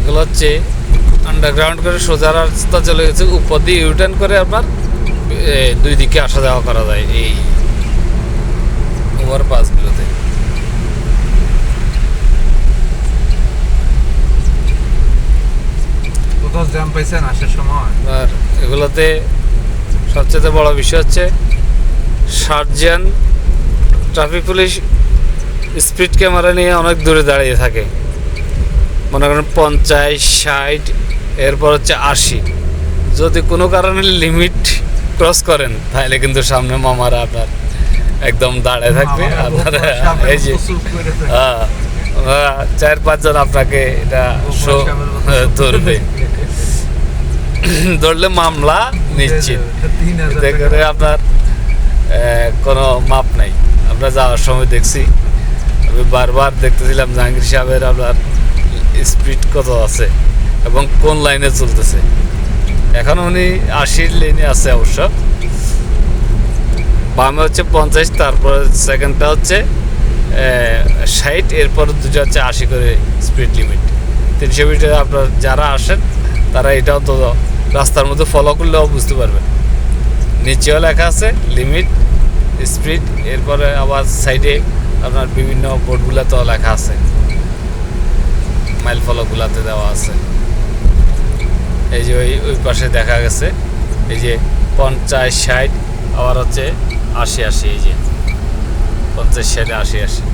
এগুলো হচ্ছে আন্ডারগ্রাউন্ড করে সোজা রাস্তা চলে গেছে, উপর দিয়ে ইউটার্ন করে আপনার দুই দিকে আসা যাওয়া করা যায় এই ওভারপাসগুলোতে। কোথাও জ্যাম পাইছেন আসার সময়? আর এগুলোতে সবচেয়ে বড় বিষয় হচ্ছে sergeant traffic police speed camera নিয়ে অনেক দূরে দাঁড়িয়ে থাকে, মনে করেন 50, 60, এরপর হচ্ছে 80। যদি কোনো কারণে লিমিট ক্রস করেন তাহলে কিন্তু সামনে মামারা আপনার একদম দাঁড়ায় থাকবে। আপনারা এই যে 4-5 জন আপনাকে এটা ধরবে, ধরলে মামলা নিশ্চিত। এতে করে আপনার কোনো মাপ নাই। আমরা যাওয়ার সময় দেখছি, আমি বারবার দেখতেছিলাম জাহাঙ্গীর সাহেবের আপনার স্পিড কত আছে এবং কোন লাইনে চলতেছে। এখন উনি 80 লেনে আছে অবশ্য, বামে হচ্ছে 50, তারপরে সেকেন্ডটা হচ্ছে 60, এরপর দুটো হচ্ছে 80 করে স্পিড লিমিট। 300 মিটার আপনার যারা আসেন তারা এটা অন্তত রাস্তার মধ্যে ফলো করলেও বুঝতে পারবেন। নিচেও লেখা আছে লিমিট স্পিড, এরপরে আবার সাইডে আপনার বিভিন্ন বোর্ডগুলোতেও লেখা আছে, মাইল ফলকগুলোতে দেওয়া আছে। এই যে ওই পাশে দেখা গেছে এই যে 50, 60, আবার হচ্ছে 80, 80। এই যে 50, 60, 80, 80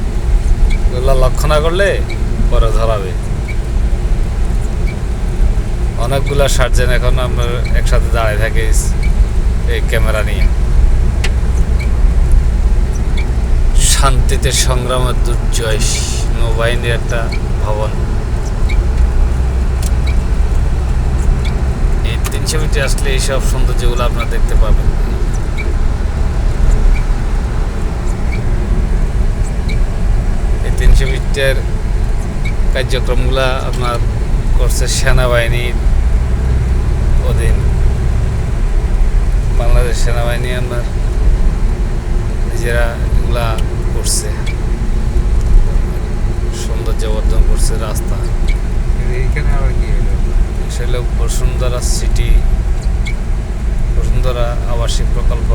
এগুলো লক্ষ্য না করলে পরে ধরাবে। অনেকগুলা সার্জেন এখন আপনার একসাথে দাঁড়ায় থাকে এই ক্যামেরা নিয়ে। শান্তিতে সংগ্রামের দুর্জয় নৌবাহিনীর একটা ভবন। এই 300 মিটার আসলে এইসব সৌন্দর্যগুলো আপনারা দেখতে পাবেন। এই 300 মিটার কার্যক্রমগুলা আপনার করছে সেনাবাহিনীর অধীন। বাংলাদেশ সেনাবাহিনী আপনার নিজেরা এগুলা করছে, সৌন্দর্য বর্ধন করছে রাস্তা। এইখানে আবার কি হলো? সেটা বসুন্ধরা সিটি, বসুন্ধরা আবাসিক প্রকল্প